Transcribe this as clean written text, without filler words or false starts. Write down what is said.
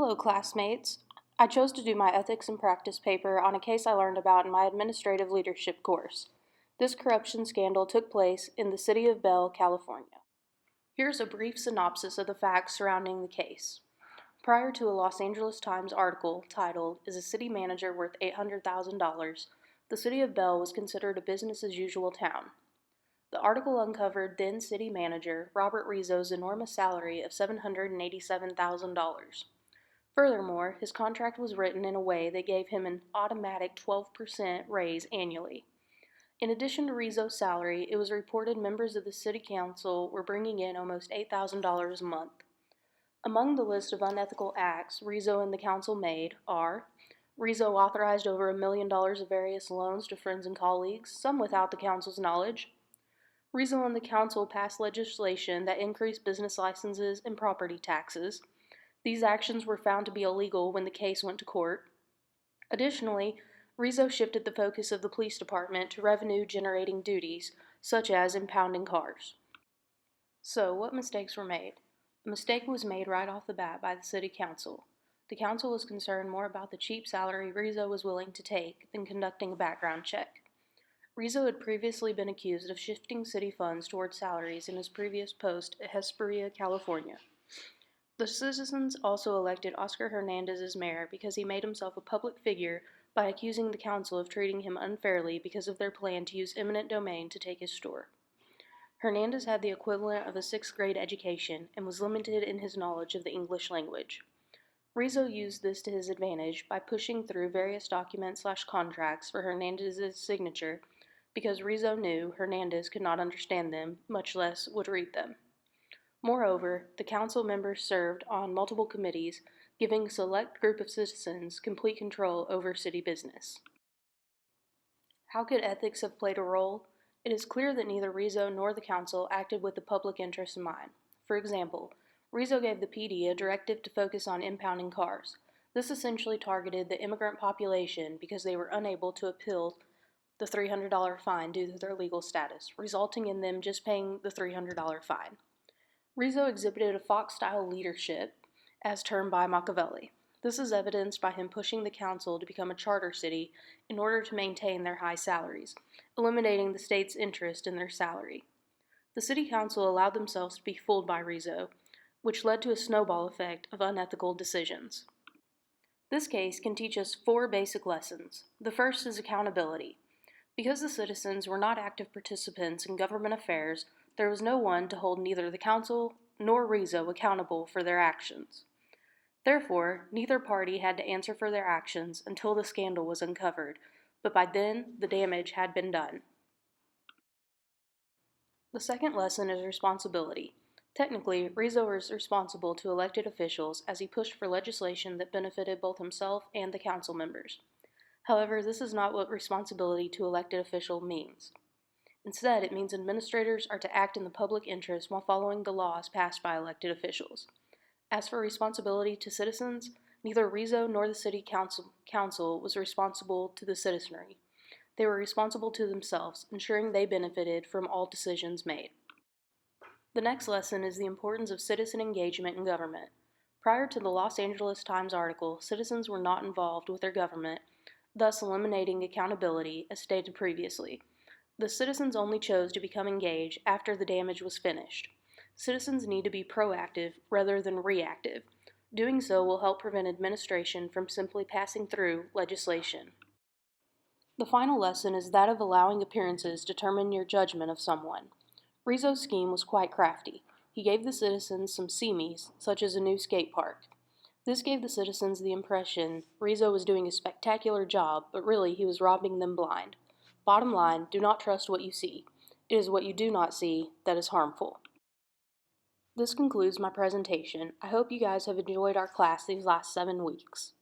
Hello, classmates. I chose to do my ethics and practice paper on a case I learned about in my administrative leadership course. This corruption scandal took place in the city of Bell, California. Here's a brief synopsis of the facts surrounding the case. Prior to a Los Angeles Times article titled, "Is a City Manager Worth $800,000?" the city of Bell was considered a business-as-usual town. The article uncovered then city manager Robert Rizzo's enormous salary of $787,000. Furthermore, his contract was written in a way that gave him an automatic 12% raise annually. In addition to Rizzo's salary, it was reported members of the city council were bringing in almost $8,000 a month. Among the list of unethical acts Rizzo and the council made are: Rizzo authorized over $1 million of various loans to friends and colleagues, some without the council's knowledge. Rizzo and the council passed legislation that increased business licenses and property taxes. These actions were found to be illegal when the case went to court. Additionally, Rizzo shifted the focus of the police department to revenue-generating duties, such as impounding cars. So, what mistakes were made? A mistake was made right off the bat by the city council. The council was concerned more about the cheap salary Rizzo was willing to take than conducting a background check. Rizzo had previously been accused of shifting city funds toward salaries in his previous post at Hesperia, California. The citizens also elected Oscar Hernandez as mayor because he made himself a public figure by accusing the council of treating him unfairly because of their plan to use eminent domain to take his store. Hernandez had the equivalent of a sixth-grade education and was limited in his knowledge of the English language. Rizzo used this to his advantage by pushing through various documents/contracts for Hernandez's signature because Rizzo knew Hernandez could not understand them, much less would read them. Moreover, the council members served on multiple committees, giving a select group of citizens complete control over city business. How could ethics have played a role? It is clear that neither Rizzo nor the council acted with the public interest in mind. For example, Rizzo gave the PD a directive to focus on impounding cars. This essentially targeted the immigrant population because they were unable to appeal the $300 fine due to their legal status, resulting in them just paying the $300 fine. Rizzo exhibited a Fox-style leadership, as termed by Machiavelli. This is evidenced by him pushing the council to become a charter city in order to maintain their high salaries, eliminating the state's interest in their salary. The city council allowed themselves to be fooled by Rizzo, which led to a snowball effect of unethical decisions. This case can teach us 4 basic lessons. The first is accountability. Because the citizens were not active participants in government affairs, there was no one to hold neither the council nor Rizzo accountable for their actions. Therefore, neither party had to answer for their actions until the scandal was uncovered, but by then, the damage had been done. The second lesson is responsibility. Technically, Rizzo was responsible to elected officials as he pushed for legislation that benefited both himself and the council members. However, this is not what responsibility to elected official means. Instead, it means administrators are to act in the public interest while following the laws passed by elected officials. As for responsibility to citizens, neither Rizzo nor the city council was responsible to the citizenry. They were responsible to themselves, ensuring they benefited from all decisions made. The next lesson is the importance of citizen engagement in government. Prior to the Los Angeles Times article, citizens were not involved with their government, thus eliminating accountability, as stated previously. The citizens only chose to become engaged after the damage was finished. Citizens need to be proactive rather than reactive. Doing so will help prevent administration from simply passing through legislation. The final lesson is that of allowing appearances determine your judgment of someone. Rizzo's scheme was quite crafty. He gave the citizens some seemies, such as a new skate park. This gave the citizens the impression Rizzo was doing a spectacular job, but really he was robbing them blind. Bottom line, do not trust what you see. It is what you do not see that is harmful. This concludes my presentation. I hope you guys have enjoyed our class these last 7 weeks.